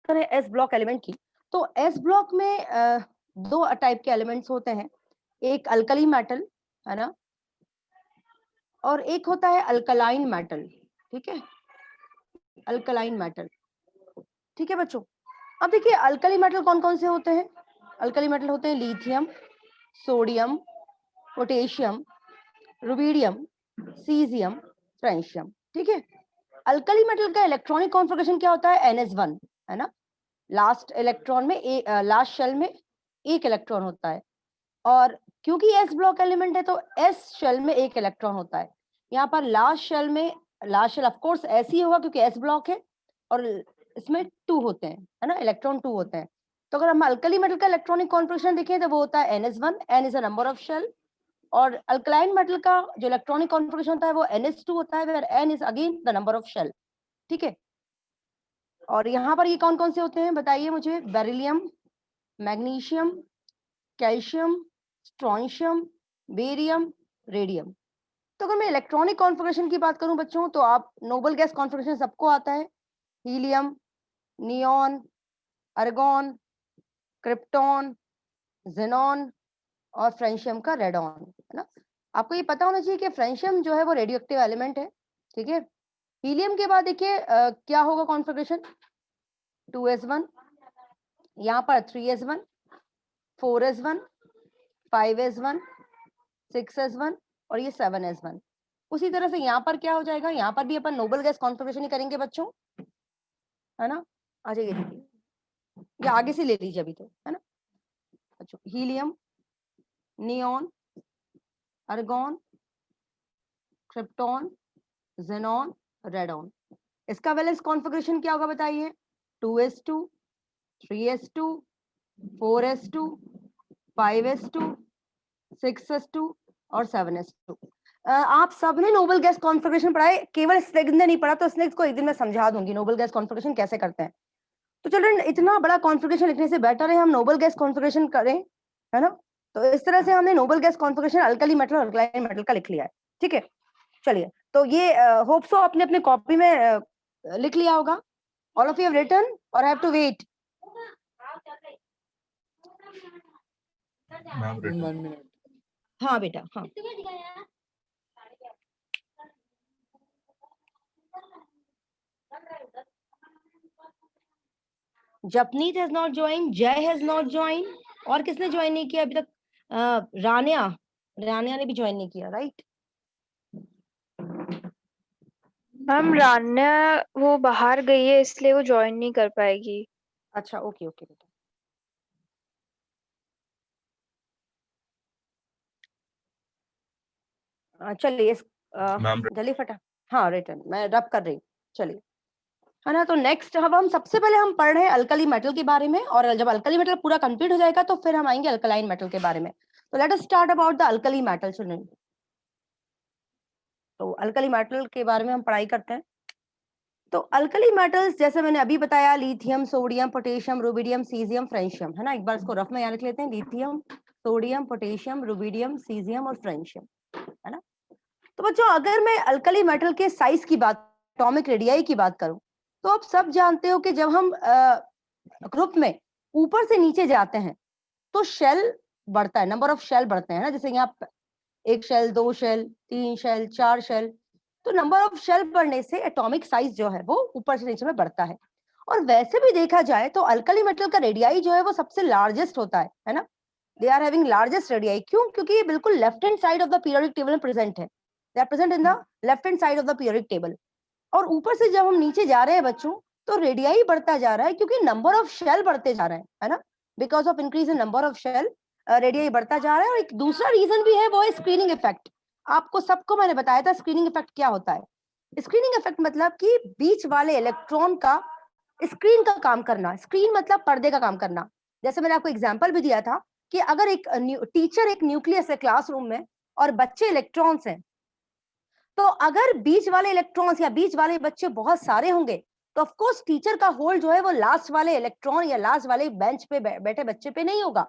करें S block element की, तो एस ब्लॉक में दो टाइप के एलिमेंट्स होते हैं, एक अल्कली मेटल है ना, और एक होता है अल्कलाइन मेटल। ठीक है, अल्कलाइन मेटल। ठीक है बच्चों, अब देखिए अल्कली मेटल कौन कौन से होते हैं। अल्कली मेटल होते हैं lithium, sodium, potassium, rubidium, caesium, francium. ठीक है, अल्कली मेटल का इलेक्ट्रॉनिक कॉन्फ़िगरेशन क्या होता है, NS1 है ना, लास्ट इलेक्ट्रॉन में लास्ट शेल में एक इलेक्ट्रॉन होता है, और क्योंकि एस ब्लॉक एलिमेंट है तो एस शेल में एक इलेक्ट्रॉन होता है। यहाँ पर लास्ट शेल में, लास्ट शेल ऑफ कोर्स ऐसे ही होगा क्योंकि एस ब्लॉक है, और इसमें 2 होते हैं है ना, इलेक्ट्रॉन 2 होते हैं। तो अगर हम अल्कली मेटल का इलेक्ट्रॉनिक कॉन्फ़िगरेशन देखें तो वो होता है NS1, N is a number of shell, और अल्कलाइन मेटल का जो इलेक्ट्रॉनिक कॉन्फ़िगरेशन होता है वो NS2 होता है, where N is again the number of shell. ठीक है, और यहाँ पर ये कौन कौन से होते हैं बताइए मुझे, beryllium, magnesium, calcium, strontium, barium, radium. तो अगर मैं इलेक्ट्रॉनिक कॉन्फ़िगरेशन की बात करूं बच्चों, तो आप नोबल गैस कॉन्फ़िगरेशन सबको आता है, helium, neon, argon, krypton, xenon और फ्रेंशियम का रेडॉन है ना। आपको ये पता होना चाहिए कि फ्रेंशियम जो है वो रेडियो एक्टिव एलिमेंट है। ठीक है, हीलियम के बाद देखिए क्या होगा कॉन्फ़िगरेशन, 2s1, यहाँ पर 3s1, 4s1, 5s1, 6s1 और ये 7s1। उसी तरह से यहाँ पर क्या हो जाएगा, यहाँ पर भी अपन नोबल गैस कॉन्फ़िगरेशन ही करेंगे बच्चों, है ना। आ जाइए देखिए, या आगे से ले लीजिए अभी तो, है ना बच्चों, helium, neon, argon, krypton, xenon, radon. इसका वैलेंस कॉन्फ़िगरेशन क्या होगा बताइए, 2s2, 3s2, 4s2, 5s2, 6s2 और 7s2। आप सबने नोबल गैस कॉन्फ़िगरेशन पढ़ा है, केवल स्नेग्स ने नहीं पढ़ा, तो स्नेग्स को एक दिन मैं समझा दूंगी नोबल गैस कॉन्फ़िगरेशन कैसे करते हैं। तो चिल्ड्रन, इतना बड़ा कॉन्फ़िगरेशन लिखने से बेटर है हम नोबल गैस कॉन्फ़िगरेशन करें, है ना। तो इस तरह से हमने noble gas configuration alkali metal और अल्कलाइन मेटल का लिख लिया है। ठीक है, चलिए, तो ये होप सो आपने अपने कॉपी में लिख लिया होगा। All of you have written और have to wait. Ma'am written. 1 minute. हाँ बेटा, हाँ। Japneet has not join, Jay has not join, और किसने ज्वाइन नहीं किया अभी तक, रानिया, रानिया ने भी ज्वाइन नहीं किया, राइट। मैम रान्या वो बाहर गई है इसलिए वो ज्वाइन नहीं कर पाएगी। अच्छा, ओके ओके बेटा। चलिए मैम जल्दी फटा, हाँ रिटर्न मैं रब कर रही, चलिए, है ना। तो नेक्स्ट अब हम सबसे पहले हम पढ़ रहे हैं अल्कली मेटल के बारे में, और जब अल्कली मेटल पूरा कंप्लीट हो जाएगा तो फिर हम आएंगे अल्कलाइन मेटल के बारे में। तो let us start about the alkali metal children. तो अल्कली मेटल के बारे में हम पढ़ाई करते हैं। तो अल्कली मेटल्स जैसे मैंने अभी बताया, lithium, sodium, potassium, rubidium, caesium, francium, है ना। एक बार इसको रफ में याद रख लेते हैं, lithium, sodium, potassium, rubidium, caesium और फ्रेंशियम, है ना। तो बच्चों, अगर मैं अल्कली मेटल के साइज की बात, एटॉमिक रेडियाई की बात करूं, तो आप सब जानते हो कि जब हम ग्रुप में ऊपर से नीचे जाते हैं तो शेल बढ़ता है, नंबर ऑफ शेल बढ़ते हैं ना। जैसे यहाँ 1 शेल, 2 शेल, 3 शेल, 4 शेल, तो नंबर ऑफ शेल बढ़ने से एटॉमिक साइज जो है वो ऊपर से नीचे में बढ़ता है। और वैसे भी देखा जाए तो अल्कली मेटल का रेडियाई जो है वो सबसे लार्जेस्ट होता है ना। They are having largest radii, क्यों, क्योंकि ये बिल्कुल left hand side of the periodic table में प्रेजेंट है, they are present in the left hand side of the periodic table. और ऊपर से जब हम नीचे जा रहे हैं बच्चों, तो रेडियाई बढ़ता जा रहा है क्योंकि नंबर ऑफ शेल बढ़ते जा रहे हैं, है ना। Because of increase in number of shell radii बढ़ता जा रहा है। और एक दूसरा रीजन भी है, वो है स्क्रीनिंग इफेक्ट। आपको सबको मैंने बताया था स्क्रीनिंग इफेक्ट क्या होता है। स्क्रीनिंग इफेक्ट मतलब कि बीच वाले इलेक्ट्रॉन का स्क्रीन का काम करना, स्क्रीन मतलब पर्दे का काम करना। जैसे मैंने आपको एग्जांपल भी दिया था कि अगर एक टीचर एक न्यूक्लियस है क्लासरूम में और बच्चे इलेक्ट्रॉन्स हैं, तो अगर बीच वाले इलेक्ट्रॉन्स या बीच वाले बच्चे बहुत सारे होंगे तो ऑफ कोर्स टीचर का होल्ड जो है वो लास्ट वाले इलेक्ट्रॉन या लास्ट वाले बेंच पे बैठे बच्चे पे नहीं होगा।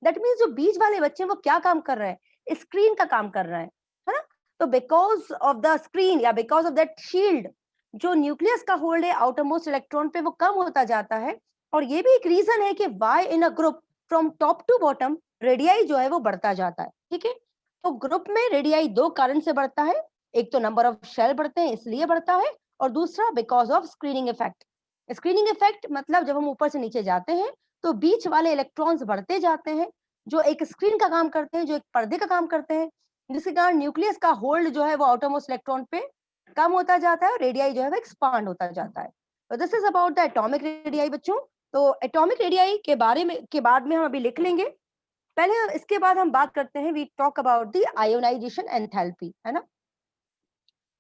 दैट मींस जो बीच वाले बच्चे वो क्या काम कर रहे हैं, स्क्रीन का काम कर रहे हैं, है ना। तो बिकॉज ऑफ द स्क्रीन या बिकॉज ऑफ दैट शील्ड, जो न्यूक्लियस का होल्ड है आउटर मोस्ट इलेक्ट्रॉन पे वो कम होता जाता है, और ये भी एक रीजन है कि why in a group from top to bottom radii जो है वो बढ़ता जाता है। ठीक है, तो ग्रुप में रेडियाई दो कारण से बढ़ता है, एक तो नंबर ऑफ शेल बढ़ते हैं इसलिए बढ़ता है, और दूसरा because of screening effect. Screening effect मतलब जब हम ऊपर से नीचे जाते हैं तो बीच वाले इलेक्ट्रॉन्स बढ़ते जाते हैं, जो एक स्क्रीन का काम करते हैं, जो एक पर्दे का काम करते हैं, जिसके कारण न्यूक्लियस का होल्ड जो है वो आउटरमोस्ट इलेक्ट्रॉन पे कम होता जाता है और रेडियाई जो है वो एक्सपांड होता जाता है। तो this is about the atomic radii बच्चों। तो एटॉमिक रेडियाई के बारे में के बाद में हम अभी लिख लेंगे, पहले इसके बाद हम बात करते हैं, we talk about the ionisation enthalpy, है ना।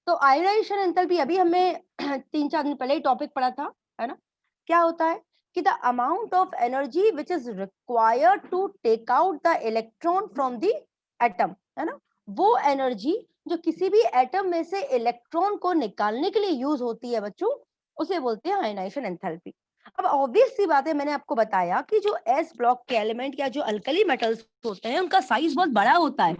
तो आयोनाइजेशन एंथैल्पी अभी हमें 3-4 दिन पहले ही टॉपिक पढ़ा था, है ना। क्या होता है कि the amount of energy which is required to take out the electron from the atom, है ना, वो एनर्जी जो किसी भी एटम में से इलेक्ट्रॉन को निकालने के लिए यूज होती है बच्चों, उसे बोलते हैं आयोनाइजेशन एंथैल्पी। अब ऑब्वियस सी बात है, मैंने आपको बताया कि जो एस ब्लॉक के एलिमेंट या जो अल्कली मेटल्स होते हैं उनका साइज बहुत बड़ा होता है,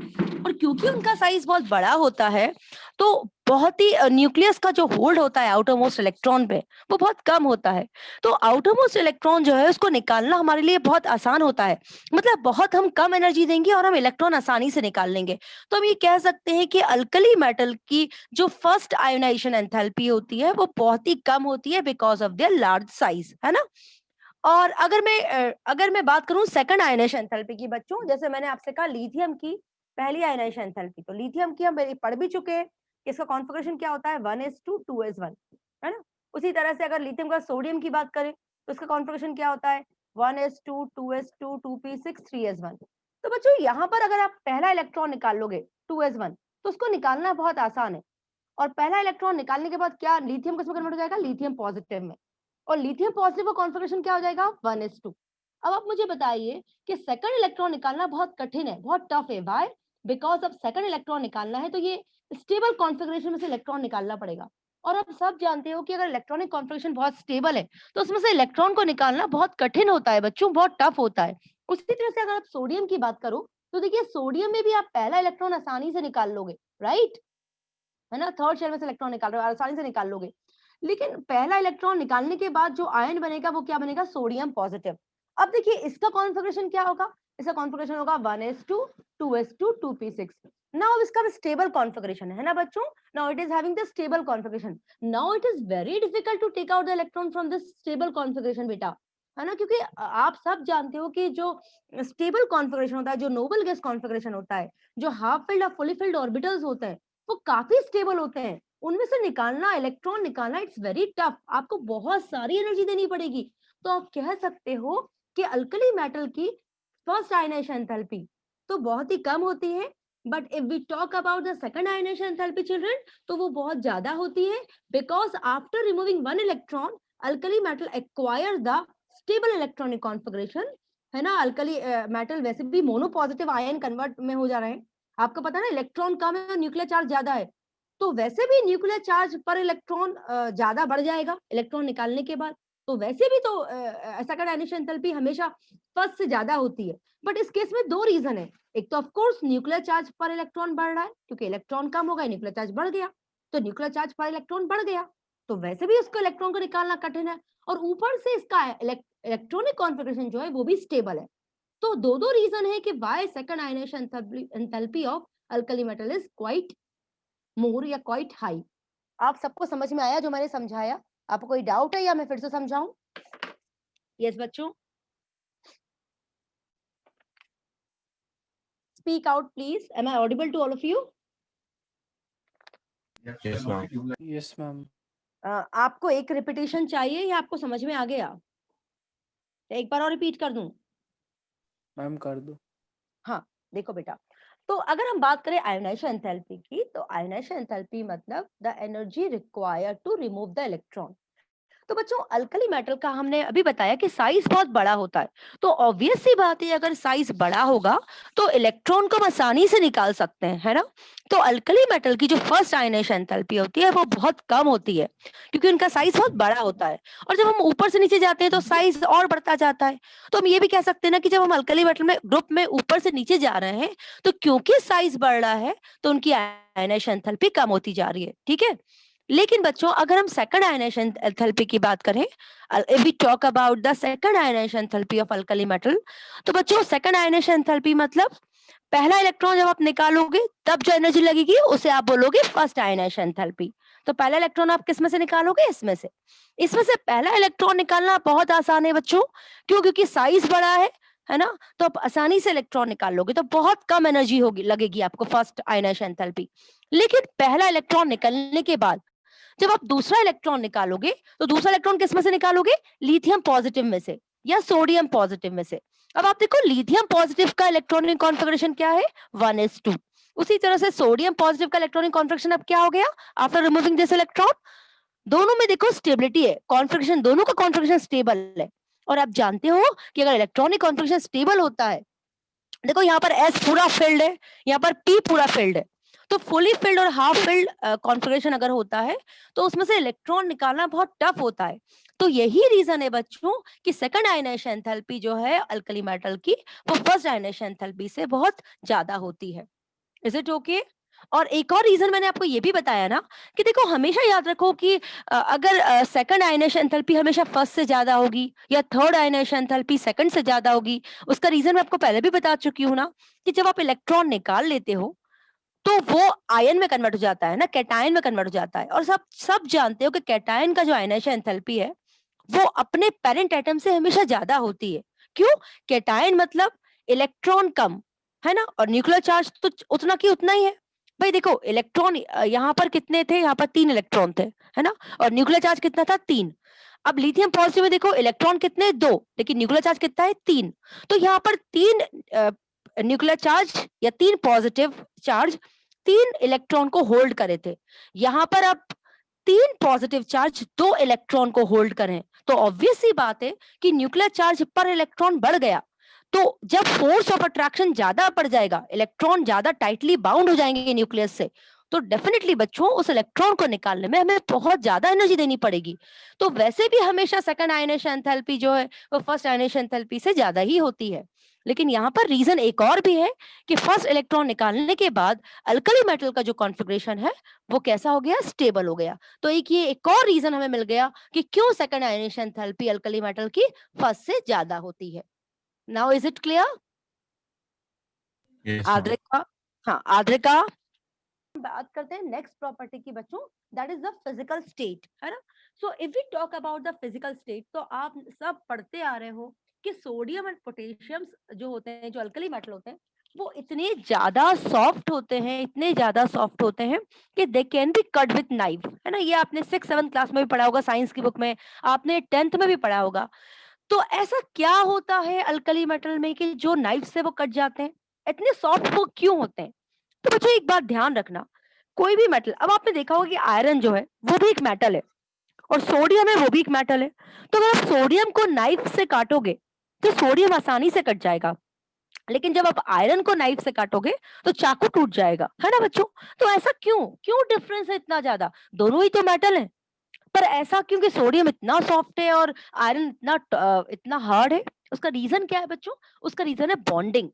और क्योंकि उनका साइज बहुत बड़ा होता है तो बहुत ही न्यूक्लियस का जो होल्ड होता है आउटर मोस्ट इलेक्ट्रॉन पे वो बहुत कम होता है। तो आउटर मोस्ट इलेक्ट्रॉन जो है उसको निकालना हमारे लिए बहुत आसान होता है, मतलब बहुत हम कम एनर्जी देंगे और हम इलेक्ट्रॉन आसानी से निकाल लेंगे। तो हम ये कह सकते हैं कि अल्कली मेटल की जो फर्स्ट आयोनाइजेशन एंथैल्पी होती है वो बहुत ही कम होती है because of their large size, है ना। और अगर मैं बात करूं सेकंड आयोनाइजेशन एंथैल्पी की बच्चों, जैसे मैंने आपसे कहा लिथियम की पहली आयोनाइजेशन एंथैल्पी, तो लिथियम की हम पढ़ भी चुके हैं, इसका कॉन्फ़िगरेशन क्या होता है 1s2 2s1, है ना। उसी तरह से अगर लिथियम का सोडियम की बात करें तो इसका कॉन्फ़िगरेशन क्या होता है 1s2 2s2 2p6 3s1। तो बच्चों यहाँ पर अगर आप पहला इलेक्ट्रॉन निकाल लोगे 2s1 तो उसको निकालना बहुत आसान है, और पहला इलेक्ट्रॉन निकालने के बाद क्या लिथियम किसमें कन्वर्ट हो जाएगा, लिथियम पॉजिटिव में, और लिथियम पॉजिटिव का कॉन्फ़िगरेशन क्या हो जाएगा 1s2। अब आप मुझे बताइए कि सेकंड इलेक्ट्रॉन निकालना बहुत कठिन है, बहुत टफ है, व्हाई, बिकॉज अब सेकंड इलेक्ट्रॉन निकालना है तो ये स्टेबल कॉन्फ़िगरेशन में से इलेक्ट्रॉन निकालना पड़ेगा, और आप सब जानते हो कि अगर इलेक्ट्रॉनिक कॉन्फ़िगरेशन बहुत स्टेबल है तो उसमें से इलेक्ट्रॉन को निकालना बहुत कठिन होता है बच्चों, बहुत टफ होता है। उसी तरह से अगर आप सोडियम की बात करो तो देखिए सोडियम में भी आप पहला इलेक्ट्रॉन आसानी से निकाल लोगे, राइट, है ना, थर्ड शेल में से इलेक्ट्रॉन निकाल रहे हो आसानी से निकाल लोगे, लेकिन पहला इलेक्ट्रॉन निकालने के बाद जो आयन बनेगा वो क्या बनेगा, सोडियम पॉजिटिव। अब देखिए इसका कॉन्फ़िगरेशन क्या होगा, इसका कॉन्फ़िगरेशन होगा 1s2 2s2 2p6। नाउ इसका स्टेबल कॉन्फ़िगरेशन है ना बच्चों, now it is having the stable configuration, now it is very difficult to take out the electron from this stable configuration बेटा, है ना, क्योंकि आप सब जानते हो कि जो स्टेबल कॉन्फ़िगरेशन होता है, जो नोबल गैस कॉन्फ़िगरेशन होता है, जो हाफ फिल्ड और फुली फिल्ड ऑर्बिटल्स होते हैं वो काफी स्टेबल होते हैं, उनमें से निकालना इलेक्ट्रॉन निकालना इट्स वेरी टफ, आपको बहुत सारी एनर्जी देनी पड़ेगी। तो आप कह सकते हो कि अल्कली मेटल की फर्स्ट आयनाइजेशन एंथैल्पी तो बहुत ही कम होती है, but if we talk about the second ionisation enthalpy children तो वो बहुत ज्यादा होती है, because after removing one electron alkali metal acquire the stable electronic configuration, है ना। अल्कली मेटल वैसे भी मोनो पॉजिटिव आयन कन्वर्ट में हो जा रहे हैं, आपको पता है ना इलेक्ट्रॉन कम है और न्यूक्लियर चार्ज ज्यादा है, तो वैसे भी न्यूक्लियर चार्ज पर इलेक्ट्रॉन ज्यादा बढ़ जाएगा इलेक्ट्रॉन निकालने के बाद, तो वैसे भी तो सेकंड आयनाइजेशन एंथैल्पी हमेशा फर्स्ट से ज्यादा होती है। बट इस केस में दो रीजन है, एक तो ऑफ कोर्स न्यूक्लियर चार्ज पर इलेक्ट्रॉन बढ़ रहा है क्योंकि इलेक्ट्रॉन कम हो गया न्यूक्लियर चार्ज बढ़ गया, तो न्यूक्लियर चार्ज पर इलेक्ट्रॉन बढ़ गया तो वैसे भी उसको इलेक्ट्रॉन को निकालना कठिन है, और ऊपर से इसका इलेक्ट्रॉनिक कॉन्फ़िगरेशन जो है वो भी स्टेबल है। तो दो रीजन है कि why second ionisation enthalpy of alkali metal is quite more या क्वाइट हाई। आप सबको समझ में आया जो मैंने समझाया, आपको कोई डाउट है या मैं फिर से समझाऊं? यस बच्चों, speak out please, am I audible to all of you? Yes ma'am. Yes ma'am. आपको एक रिपीटेशन चाहिए या आपको समझ में आ गया? एक बार और रिपीट कर दूं? मैम कर दो। हाँ, देखो बेटा, तो अगर हम बात करें आयोनाइजेशन एंथैल्पी की, तो आयोनाइजेशन एंथैल्पी मतलब the energy required to remove the electron. तो बच्चों अल्कली मेटल का हमने अभी बताया कि साइज बहुत बड़ा होता है, तो ऑब्वियस सी बात है अगर साइज बड़ा होगा तो इलेक्ट्रॉन को हम आसानी से निकाल सकते हैं, है ना। तो अल्कली मेटल की जो फर्स्ट आयनाइजेशन एंथैल्पी होती है वो बहुत कम होती है क्योंकि उनका साइज बहुत बड़ा होता है, और जब हम ऊपर से नीचे जाते हैं तो साइज और बढ़ता जाता है। तो हम ये भी कह सकते हैं ना कि जब हम अल्कली मेटल में ग्रुप में ऊपर से नीचे जा रहे हैं तो क्योंकि साइज बढ़ रहा है तो उनकी आयनाइजेशन एंथैल्पी कम होती जा रही है, ठीक है। लेकिन बच्चों अगर हम सेकंड आयनाइजेशन एंथैल्पी की बात करें, if we talk about the second ionisation enthalpy of alkali metal, तो बच्चों सेकंड आयनाइजेशन एंथैल्पी मतलब पहला इलेक्ट्रॉन जब आप निकालोगे तब जो एनर्जी लगेगी उसे आप बोलोगे फर्स्ट आयनाइजेशन एंथैल्पी। तो पहला इलेक्ट्रॉन आप किस में से निकालोगे? इसमें से। इसमें से पहला इलेक्ट्रॉन निकालना बहुत आसान है बच्चों, क्यों? क्योंकि साइज बड़ा है ना, तो आप आसानी से इलेक्ट्रॉन निकाल लोगे, तो बहुत कम एनर्जी होगी लगेगी आपको फर्स्ट आयनाइजेशन एंथैल्पी। लेकिन पहला इलेक्ट्रॉन निकलने के बाद जब आप दूसरा इलेक्ट्रॉन निकालोगे तो दूसरा इलेक्ट्रॉन किस में से निकालोगे? लिथियम पॉजिटिव में से या सोडियम पॉजिटिव में से। अब आप देखो लिथियम पॉजिटिव का इलेक्ट्रॉनिक कॉन्फ़िगरेशन क्या है? 1s2। उसी तरह से सोडियम पॉजिटिव का इलेक्ट्रॉनिक कॉन्फ़िगरेशन अब क्या हो गया आफ्टर रिमूविंग दिस इलेक्ट्रॉन? दोनों में देखो स्टेबिलिटी है, कॉन्फ़िगरेशन दोनों का कॉन्फ़िगरेशन स्टेबल है। और आप जानते हो कि अगर इलेक्ट्रॉनिक कॉन्फ़िगरेशन स्टेबल होता है, देखो यहाँ पर S पूरा फिल्ड है, यहाँ पर P पूरा फिल्ड है, तो फुली फिल्ड और हाफ फिल्ड कॉन्फ़िगरेशन अगर होता है तो उसमें से इलेक्ट्रॉन निकालना बहुत टफ होता है। तो यही रीजन है बच्चों कि सेकंड आयनाइजेशन एंथैल्पी जो है अल्कली मेटल की, वो फर्स्ट आयनाइजेशन एंथैल्पी से बहुत ज्यादा होती है। Is it okay? और एक और रीजन मैंने आपको ये भी बताया ना कि देखो हमेशा याद रखो कि अगर सेकंड आयनाइजेशन एंथैल्पी हमेशा फर्स्ट से ज्यादा होगी या थर्ड आयनाइजेशन एंथैल्पी सेकंड से ज्यादा होगी, उसका रीजन मैं आपको पहले भी बता चुकी हूँ ना कि जब आप इलेक्ट्रॉन निकाल लेते हो तो वो आयन में कन्वर्ट हो जाता है ना, कैटायन में कन्वर्ट हो जाता है। और सब जानते हो कि कैटायन का जो आयनाइजेशन एंथैल्पी है वो अपने पेरेंट एटम से हमेशा ज्यादा होती है। क्यों? कैटायन मतलब इलेक्ट्रॉन कम, है ना, और न्यूक्लियर चार्ज तो उतना की उतना ही है। भाई देखो इलेक्ट्रॉन यहाँ पर कितने थे? यहाँ पर 3 इलेक्ट्रॉन थे, है ना, और न्यूक्लियर चार्ज कितना था? 3। अब लिथियम पॉजिटिव में देखो इलेक्ट्रॉन कितने? 2, लेकिन न्यूक्लियर चार्ज कितना है? 3। तो यहाँ पर 3 न्यूक्लियर चार्ज या 3 पॉजिटिव चार्ज 3 इलेक्ट्रॉन को होल्ड करे थे। यहाँ पर अब 3 पॉजिटिव चार्ज 2 इलेक्ट्रॉन को होल्ड करें, तो ऑब्वियस सी बात है कि न्यूक्लियर चार्ज पर इलेक्ट्रॉन बढ़ गया। तो जब फोर्स ऑफ अट्रैक्शन ज्यादा पड़ जाएगा, इलेक्ट्रॉन ज्यादा टाइटली बाउंड हो जाएंगे न्यूक्लियस से, तो डेफिनेटली बच्चों उस इलेक्ट्रॉन को निकालने में हमें बहुत ज्यादा एनर्जी देनी पड़ेगी। तो वैसे भी हमेशा सेकंड आयनाइजेशन एंथैल्पी जो है वो फर्स्ट आयनाइजेशन एंथैल्पी से ज्यादा ही होती है। लेकिन यहाँ पर रीजन एक और भी है कि फर्स्ट इलेक्ट्रॉन निकालने के बाद अल्कली मेटल का जो कॉन्फ़िगरेशन है वो कैसा हो गया? स्टेबल हो गया। तो ये एक और रीजन हमें मिल गया कि क्यों second ionisation enthalpy alkali metal की फर्स्ट से ज्यादा होती है। Now is it clear? Yes, ma'am. Adrika, हाँ आद्रिका, बात करते हैं नेक्स्ट प्रॉपर्टी की बच्चों, that is the physical state, है ना। So if we talk about the physical state, तो आप सब पढ़ते आ रहे हो कि सोडियम एंड पोटेशियम जो होते हैं, जो अल्कली मेटल होते हैं, वो इतने ज्यादा सॉफ्ट होते हैं, इतने ज्यादा सॉफ्ट होते हैं कि they can be cut with knife, है ना। ये आपने 6-7 क्लास में भी पढ़ा होगा, साइंस की बुक में आपने 10th में भी पढ़ा होगा। तो ऐसा क्या होता है अल्कली मेटल में कि जो नाइफ से वो कट जाते हैं? इतने सॉफ्ट वो क्यों होते हैं? तो बच्चों एक बात ध्यान रखना, कोई भी मेटल, अब आपने देखा होगा कि आयरन जो है वो भी एक मेटल है और सोडियम है वो भी एक मेटल है। तो अगर आप सोडियम को नाइफ से काटोगे तो सोडियम आसानी से कट जाएगा, लेकिन जब आप आयरन को नाइफ से काटोगे तो चाकू टूट जाएगा, है ना बच्चों। तो ऐसा क्यों क्यों डिफरेंस है इतना ज्यादा? दोनों ही तो मेटल है, पर ऐसा क्योंकि सोडियम इतना सॉफ्ट है और आयरन इतना हार्ड है? उसका रीजन क्या है बच्चों? उसका रीजन है बॉन्डिंग।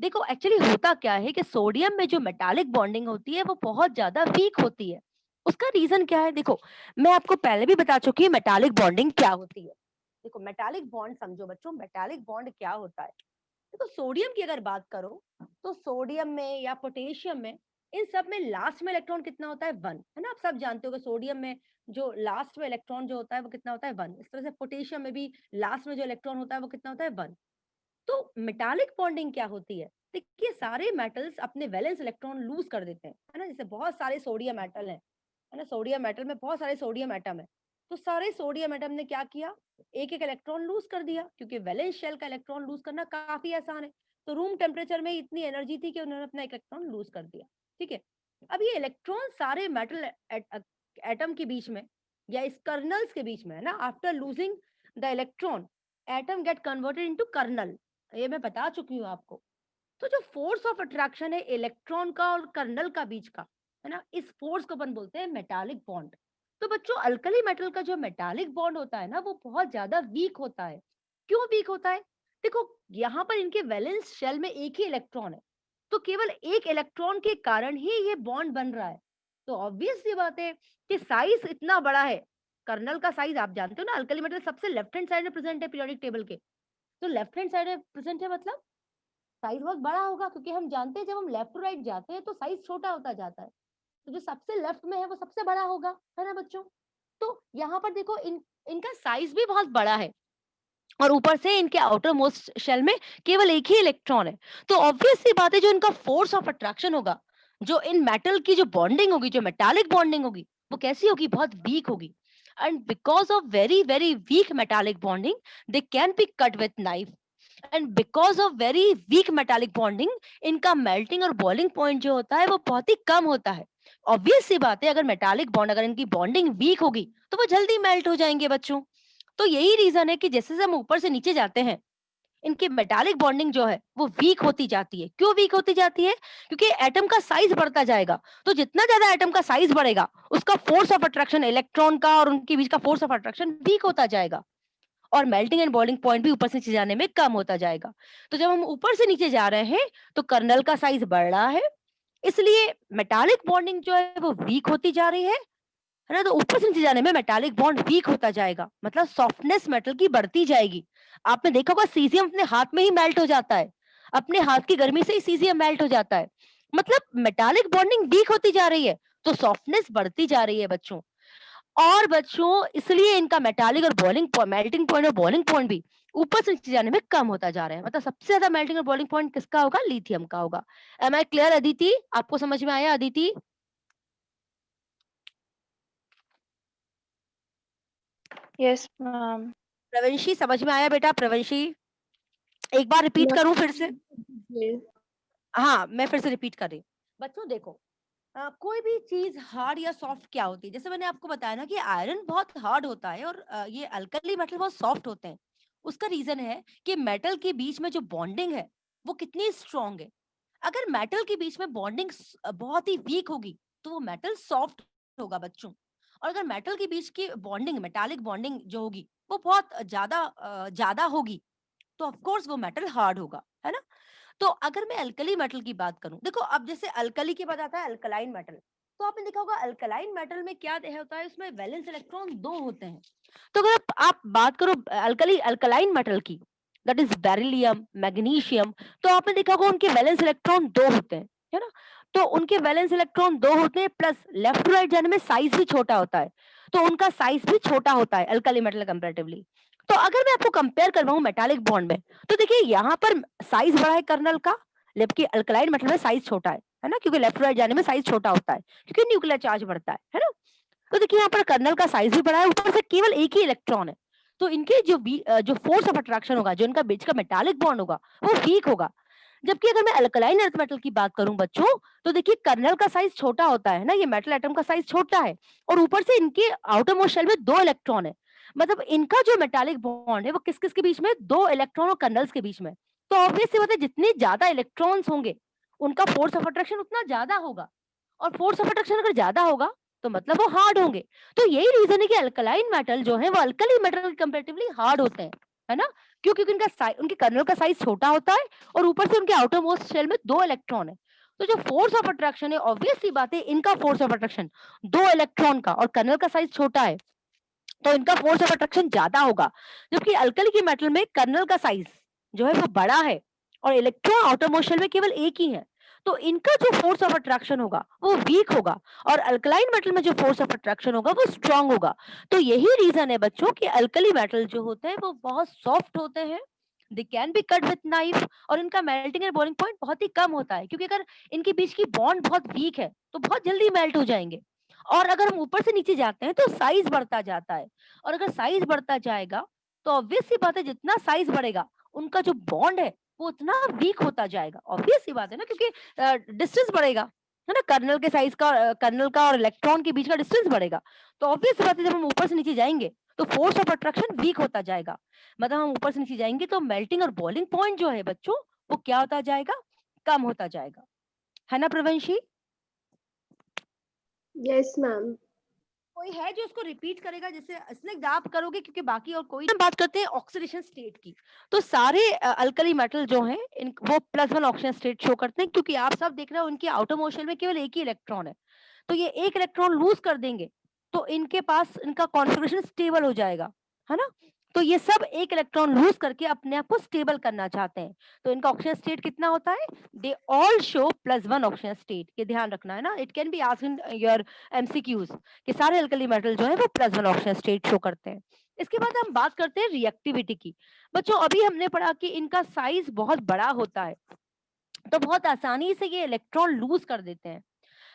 देखो एक्चुअली होता क्या है कि सोडियम में जो मेटालिक बॉन्डिंग होती है वो बहुत ज्यादा वीक होती है। उसका रीजन क्या है? देखो मैं आपको पहले भी बता चुकी हूँ मेटालिक बॉन्डिंग क्या होती है। देखो मेटालिक बॉन्ड समझो बच्चों, मेटालिक बॉन्ड क्या होता है। देखो सोडियम की अगर बात करो तो सोडियम में या पोटेशियम में, इन सब में लास्ट में इलेक्ट्रॉन कितना होता है? 1, है ना। आप सब जानते हो कि सोडियम में जो लास्ट में इलेक्ट्रॉन जो होता है वो कितना होता है? 1। इस तरह से पोटेशियम में भी लास्ट में जो इलेक्ट्रॉन होता है वो कितना होता है? 1। तो मेटालिक बॉन्डिंग क्या होती है? देखिए सारे मेटल्स अपने वैलेंस इलेक्ट्रॉन लूज कर देते हैं, है ना। जैसे बहुत सारे सोडियम मेटल हैं, है ना, सोडियम मेटल में बहुत सारे सोडियम एटम है, तो सारे सोडियम एटम ने क्या किया? एक एक इलेक्ट्रॉन लूज कर दिया, क्योंकि वैलेंस शेल का इलेक्ट्रॉन लूज करना काफी आसान है। तो रूम टेम्परेचर में इतनी एनर्जी थी कि उन्होंने अपना इलेक्ट्रॉन लूज कर दिया, ठीक है। अब ये इलेक्ट्रॉन सारे मेटल एटम के बीच में या इस कर्नल्स के बीच में, है ना, after losing the electron atom get converted into kernel, ये मैं बता चुकी हूँ आपको। तो जो फोर्स ऑफ अट्रैक्शन है इलेक्ट्रॉन का और कर्नल का बीच का, है ना, इस फोर्स को अपन बोलते हैं मेटालिक बॉन्ड। तो बच्चों अल्कली मेटल का जो मेटालिक बॉन्ड होता है ना वो बहुत ज्यादा वीक होता है। क्यों वीक होता है? देखो यहाँ पर इनके वैलेंस शेल में एक ही इलेक्ट्रॉन है, तो केवल एक इलेक्ट्रॉन के कारण ही ये बॉन्ड बन रहा है। तो ऑब्वियस सी बात है कि साइज इतना बड़ा है, कर्नल का साइज आप जानते हो ना, अल्कली मेटल सबसे लेफ्ट हैंड साइड में प्रेजेंट है पीरियोडिक टेबल के, तो लेफ्ट हैंड साइड में प्रेजेंट है मतलब साइज बहुत बड़ा होगा, क्योंकि हम जानते हैं जब हम लेफ्ट टू राइट जाते हैं तो साइज छोटा होता जाता है, तो जो सबसे लेफ्ट में है वो सबसे बड़ा होगा, है ना बच्चों। तो यहाँ पर देखो इनका साइज भी बहुत बड़ा है और ऊपर से इनके आउटर मोस्ट शेल में केवल एक ही इलेक्ट्रॉन है, तो ऑब्वियस सी बात है जो इनका फोर्स ऑफ अट्रैक्शन होगा, जो इन मेटल की जो बॉन्डिंग होगी, जो मेटालिक बॉन्डिंग होगी, वो कैसी होगी, बहुत वीक होगी। And because of very very weak metallic bonding they can be cut with knife, and because of very weak metallic bonding इनका मेल्टिंग और बॉइलिंग पॉइंट जो होता है वो बहुत ही कम होता है। ऑब्वियस सी बात है अगर मेटालिक बॉन्ड, अगर इनकी बॉन्डिंग वीक होगी तो वो जल्दी मेल्ट हो जाएंगे बच्चों। तो यही रीजन है कि जैसे हम ऊपर से नीचे जाते हैं इनकी मेटालिक बॉन्डिंग जो है वो वीक होती जाती है। क्यों वीक होती जाती है, क्योंकि एटम का साइज बढ़ता जाएगा, तो जितना ज्यादा एटम का साइज बढ़ेगा उसका फोर्स ऑफ अट्रैक्शन, इलेक्ट्रॉन का और उनके बीच का फोर्स ऑफ अट्रैक्शन वीक होता जाएगा और मेल्टिंग एंड बॉइलिंग पॉइंट भी ऊपर से नीचे जाने में कम होता जाएगा। तो जब हम ऊपर से नीचे जा रहे हैं तो कर्नल का साइज बढ़ रहा है, इसलिए मेटालिक बॉन्डिंग जो है वो वीक होती जा रही है ना। तो ऊपर से नीचे जाने में मेटालिक बॉन्ड वीक होता जाएगा, मतलब सॉफ्टनेस मेटल की बढ़ती जाएगी। आपने देखा होगा सीजियम अपने हाथ में ही मेल्ट हो जाता है, अपने हाथ की गर्मी से ही सीजियम मेल्ट हो जाता है, मतलब मेटालिक बॉन्डिंग वीक होती जा रही है तो सॉफ्टनेस बढ़ती जा रही है बच्चों। और बच्चों इसलिए इनका मेटालिक और बॉइलिंग मेल्टिंग पॉइंट और बॉइलिंग पॉइंट भी ऊपर से नीचे जाने में कम होता जा रहा है, मतलब सबसे ज्यादा मेल्टिंग और बॉइलिंग पॉइंट किसका होगा, लिथियम का होगा। एम आई क्लियर अदिति, आपको समझ में आया अदिति? Yes ma'am. प्रवंशी समझ में आया बेटा? प्रवंशी एक बार रिपीट करूं फिर से? हाँ मैं फिर से रिपीट कर रही हूँ। बच्चों देखो कोई भी चीज हार्ड या सॉफ्ट क्या होती है, जैसे मैंने आपको बताया ना कि आयरन बहुत हार्ड होता है और ये अल्कली मेटल बहुत सॉफ्ट होते हैं। उसका रीजन है कि मेटल के बीच में जो बॉन्डिंग है वो कितनी स्ट्रांग है। अगर मेटल के बीच में बॉन्डिंग बहुत ही वीक होगी तो वो मेटल सॉफ्ट होगा बच्चों, और अगर मेटल के बीच की बॉन्डिंग, मेटालिक बॉन्डिंग जो होगी वो बहुत ज्यादा होगी तो ऑफ कोर्स वो मेटल हार्ड होगा, है ना। तो अगर मैं अल्कली मेटल की बात करूं, देखो अब जैसे अल्कली के बाद आता है अल्कलाइन मेटल, तो आपने देखा होगा अल्कलाइन मेटल में क्या होता है, उसमें वैलेंस इलेक्ट्रॉन 2 होते हैं। तो अगर आप बात करो अल्कलाइन मेटल की, दैट इज बेरिलियम, मैग्नीशियम, तो आपने देखा होगा उनके वैलेंस इलेक्ट्रॉन 2 होते हैं, है ना। तो उनके वैलेंस इलेक्ट्रॉन 2 होते हैं, प्लस लेफ्ट टू राइट जाने में साइज भी छोटा होता है, तो उनका साइज भी छोटा होता है अल्कली मेटल कंपैरेटिवली। तो अगर मैं आपको कंपेयर करवाऊं मेटालिक बॉन्ड में, तो देखिए यहाँ पर साइज बड़ा है कर्नल का, जबकि अल्कलाइन मेटल में साइज छोटा है ना, क्योंकि लेफ्ट राइट जाने में साइज छोटा होता है क्योंकि न्यूक्लियर चार्ज बढ़ता है ना। तो देखिए यहाँ पर कर्नल का साइज भी बड़ा है, ऊपर से केवल एक ही इलेक्ट्रॉन है, तो इनके जो फोर्स ऑफ अट्रैक्शन होगा, जो इनका बीच का मेटालिक बॉन्ड होगा वो वीक होगा। जबकि अगर मैं अल्कलाइन अर्थ मेटल की बात करूं बच्चों, तो देखिए कर्नल का साइज छोटा होता है ना, ये मेटल एटम का साइज छोटा है और ऊपर से इनके आउटर मोस्ट शेल में 2 इलेक्ट्रॉन है, मतलब इनका जो मेटालिक बॉन्ड है वो किस किस के बीच में, 2 इलेक्ट्रॉन और कर्नल्स के बीच में। तो ऑब्वियस सी बात है जितने ज्यादा इलेक्ट्रॉन्स होंगे उनका फोर्स ऑफ अट्रैक्शन उतना ज्यादा होगा, और फोर्स ऑफ अट्रैक्शन अगर ज्यादा होगा तो मतलब वो हार्ड होंगे। तो यही रीजन है कि अल्कलाइन मेटल जो है वो अल्कली मेटल कंपैरेटिवली हार्ड होते हैं, है ना, क्योंकि उनके कर्नल का साइज छोटा होता है और ऊपर से उनके आउटर मोस्ट शेल में 2 इलेक्ट्रॉन है। तो जो फोर्स ऑफ अट्रैक्शन है, ऑब्वियस सी बात है इनका फोर्स ऑफ अट्रैक्शन 2 इलेक्ट्रॉन का और कर्नल का साइज छोटा है तो इनका फोर्स ऑफ अट्रैक्शन ज्यादा होगा। जबकि अल्कली के मेटल में कर्नल का साइज जो है वो बड़ा है और इलेक्ट्रॉन आउटर मोस्ट शेल में केवल एक ही है, तो इनका जो फोर्स ऑफ अट्रैक्शन होगा वो वीक होगा और अल्कलाइन मेटल में जो फोर्स ऑफ अट्रैक्शन होगा वो स्ट्रांग होगा। तो यही रीजन है बच्चों कि अल्कली मेटल जो होते हैं वो बहुत सॉफ्ट होते हैं, they can be cut with knife, और इनका मेल्टिंग एंड बॉइलिंग पॉइंट बहुत ही कम होता है, क्योंकि अगर इनके बीच की बॉन्ड बहुत वीक है तो बहुत जल्दी मेल्ट हो जाएंगे। और अगर हम ऊपर से नीचे जाते हैं तो साइज बढ़ता जाता है, और अगर साइज बढ़ता जाएगा तो ऑब्वियस सी बात है जितना साइज बढ़ेगा उनका जो बॉन्ड है वो उतना वीक होता जाएगा। ऑब्वियस सी बात है ना, क्योंकि डिस्टेंस बढ़ेगा, है ना, कर्नल के साइज का, कर्नल का और इलेक्ट्रॉन के बीच का डिस्टेंस बढ़ेगा, तो ऑब्वियस सी बात है जब हम ऊपर से नीचे जाएंगे तो फोर्स ऑफ अट्रैक्शन वीक होता जाएगा, मतलब हम ऊपर से नीचे जाएंगे तो मेल्टिंग और बॉइलिंग पॉइंट जो है बच्चों वो क्या होता जाएगा, कम होता जाएगा, है ना प्रवंशी? Yes ma'am. कोई है जो इसको रिपीट करेगा, जैसे स्निग्ध आप करोगे क्योंकि बाकी और कोई। हम बात करते हैं ऑक्सीडेशन स्टेट की, तो सारे अल्कली मेटल जो हैं वो +1 ऑक्सीजन स्टेट शो करते हैं, क्योंकि आप सब देख रहे हो उनके आउटर मोस्ट शेल में केवल एक ही इलेक्ट्रॉन है। तो ये एक इलेक्ट्रॉन लूज कर देंगे तो इनके पास इनका कॉन्फ़िगरेशन स्टेबल हो जाएगा, है ना। तो ये सब एक इलेक्ट्रॉन लूज करके अपने आप को स्टेबल करना चाहते हैं। तो इनका ऑक्सीजन स्टेट कितना होता है? They all show +1 oxygen state. ये ध्यान रखना है ना, it can be asked in your MCQs कि सारे अल्कली मेटल जो है वो +1 ऑक्सीजन स्टेट शो करते हैं। इसके बाद हम बात करते हैं रिएक्टिविटी की। बच्चों अभी हमने पढ़ा कि इनका साइज बहुत बड़ा होता है, तो बहुत आसानी से ये इलेक्ट्रॉन लूज कर देते हैं,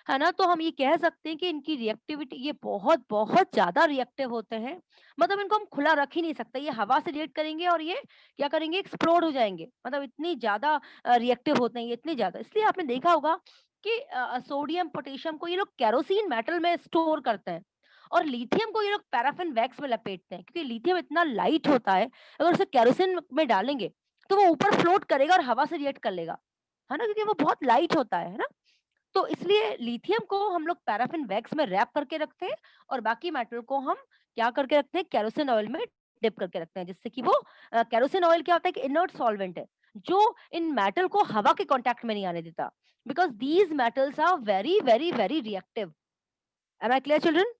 है ना। तो हम ये कह सकते हैं कि इनकी रिएक्टिविटी, ये बहुत बहुत ज्यादा रिएक्टिव होते हैं, मतलब इनको हम खुला रख ही नहीं सकते। ये हवा से रिएक्ट करेंगे और ये क्या करेंगे? एक्सप्लोड हो जाएंगे, मतलब इतनी ज्यादा रिएक्टिव होते हैं ये, इतनी ज्यादा। इसलिए आपने देखा होगा कि सोडियम पोटेशियम को ये लोग केरोसिन मेटल में स्टोर करते हैं और लिथियम को ये लोग पैराफिन वैक्स में लपेटते हैं, क्योंकि लिथियम इतना लाइट होता है, अगर उसे केरोसिन में डालेंगे तो वो ऊपर फ्लोट करेगा और हवा से रिएक्ट कर लेगा, है ना, क्योंकि वो बहुत लाइट होता है ना। तो इसलिए लिथियम को हम लोग पैराफिन वैक्स में रैप करके रखते हैं और बाकी मेटल को हम क्या करके रखते हैं? केरोसिन ऑयल में डिप करके रखते हैं, जिससे कि वो केरोसिन ऑयल क्या होता है कि इनर्ट सॉल्वेंट है जो इन मेटल को हवा के कांटेक्ट में नहीं आने देता, because these metals are very very very reactive. Am I clear children?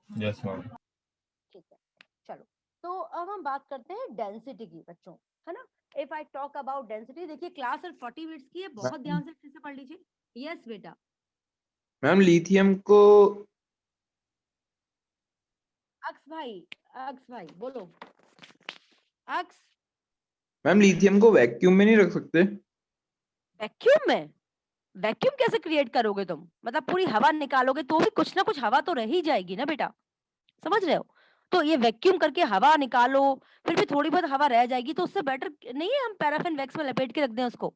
Yes ma'am. ठीक है, चलो। तो अब हम बात करते हैं डेंसिटी की बच्चों, है ना। If I talk about density, देखिए क्लास सिर्फ 40 मिनट्स की है, बहुत ध्यान से अच्छे से पढ़ लीजिए। यस बेटा। मैम लिथियम को अक्स भाई बोलो। अक्स, मैम लिथियम को वैक्यूम में नहीं रख सकते? वैक्यूम में? वैक्यूम कैसे क्रिएट करोगे तुम? मतलब पूरी हवा निकालोगे तो भी कुछ ना कुछ हवा तो रह ही जाएगी ना बेटा, समझ रहे हो। तो ये वैक्यूम करके हवा निकालो, फिर भी थोड़ी बहुत हवा रह जाएगी, तो उससे बेटर नहीं है हम पैराफिन वैक्स में लपेट के रख दें उसको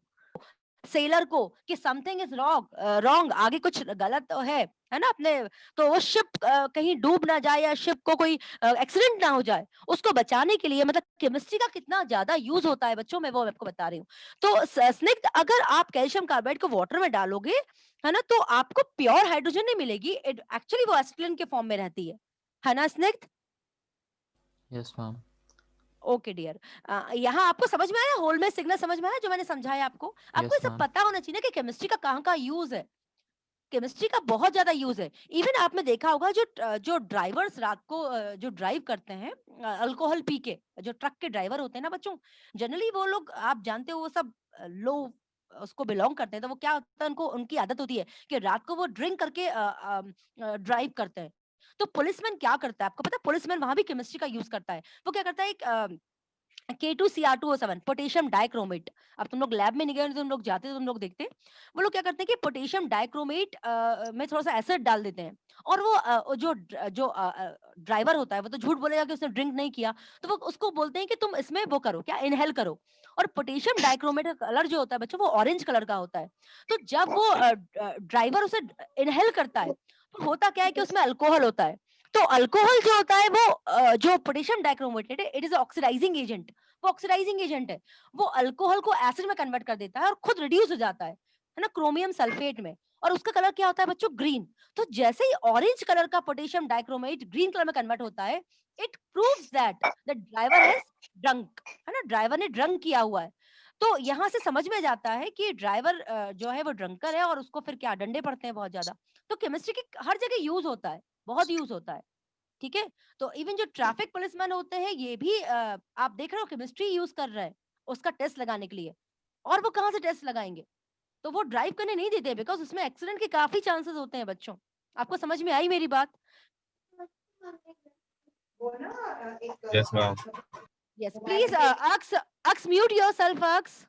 सेलर को कि समथिंग इज रॉन्ग, आगे कुछ गलत है ना अपने, तो वो शिप कहीं डूब ना जाए या शिप को कोई एक्सीडेंट ना हो जाए, उसको बचाने के लिए, मतलब केमिस्ट्री का कितना ज्यादा यूज होता है बच्चों, मैं वो आपको बता रही हूँ। तो स्निग्ध, अगर आप कैल्शियम कार्बाइड को वाटर में डालोगे, है ना, तो आपको प्योर हाइड्रोजन नहीं मिलेगी, एक्चुअली वो एसिटिलीन के फॉर्म में रहती है ना स्निग्ध? Yes ma'am. ओके डियर, यहाँ आपको समझ में आया, होल में सिग्नल समझ में आया जो मैंने समझाया आपको? आपको ये यस सब मैम। पता होना चाहिए ना कि केमिस्ट्री का कहाँ का यूज है। केमिस्ट्री का बहुत ज्यादा यूज है। इवन आपने देखा होगा जो ड्राइवर्स रात को जो ड्राइव करते हैं अल्कोहल पी के, जो ट्रक के ड्राइवर होते हैं ना बच्चों, जनरली वो लोग आप जानते हो वो सब लो उसको बिलोंग करते हैं, तो वो क्या होता है, उनको उनकी आदत होती है कि रात को वो ड्रिंक करके ड्राइव करते हैं। तो पुलिसमैन क्या करता है आपको पता है? पुलिसमैन वहां भी केमिस्ट्री का यूज करता है। वो क्या करता है, एक K2Cr2O7 पोटेशियम डाइक्रोमेट। अब तुम लोग लैब में नहीं गए, तुम लोग जाते तो तुम लोग देखते, वो लोग क्या करते हैं कि पोटेशियम डाइक्रोमेट में थोड़ा सा एसिड डाल देते हैं, और वो जो ड्राइवर होता है वो तो झूठ बोलेगा कि उसने ड्रिंक नहीं किया, तो वो उसको बोलते हैं कि तुम इसमें वो करो, क्या इनहेल करो। और पोटेशियम डाइक्रोमेट का कलर जो होता है बच्चों वो ऑरेंज कलर का होता है। तो जब वो ड्राइवर उसे इनहेल करता है तो होता क्या है कि उसमें अल्कोहल होता है। तो अल्कोहल जो होता है वो जो पोटेशियम डाइक्रोमेट है, इट इज ऑक्सीडाइजिंग एजेंट, वो ऑक्सीडाइजिंग एजेंट है। वो अल्कोहल को एसिड में कन्वर्ट कर देता है और खुद रिड्यूस हो जाता है ना, क्रोमियम सल्फेट में, और उसका कलर क्या होता है बच्चों? ग्रीन। तो जैसे ही ऑरेंज कलर का पोटेशियम डाइक्रोमेट ग्रीन कलर में कन्वर्ट होता है, it proves that the driver has drunk, है ना, ड्राइवर ने ड्रंक किया हुआ है। तो यहाँ से समझ में जाता है कि ड्राइवर जो है वो ड्रंकर है, और उसको फिर क्या डंडे पड़ते हैं बहुत ज्यादा। तो केमिस्ट्री की हर जगह यूज होता है, बहुत यूज होता है, ठीक है। तो इवन जो ट्रैफिक पुलिसमैन होते हैं ये भी आप देख रहे हो केमिस्ट्री यूज कर रहे हैं उसका टेस्ट लगाने के लिए। और वो कहाँ से टेस्ट लगाएंगे? तो वो ड्राइव करने नहीं देते, बिकॉज उसमें एक्सीडेंट के काफी चांसेस होते हैं बच्चों। आपको समझ में आई मेरी बात? Yes ma'am. Yes please Aks mute yourself Aks.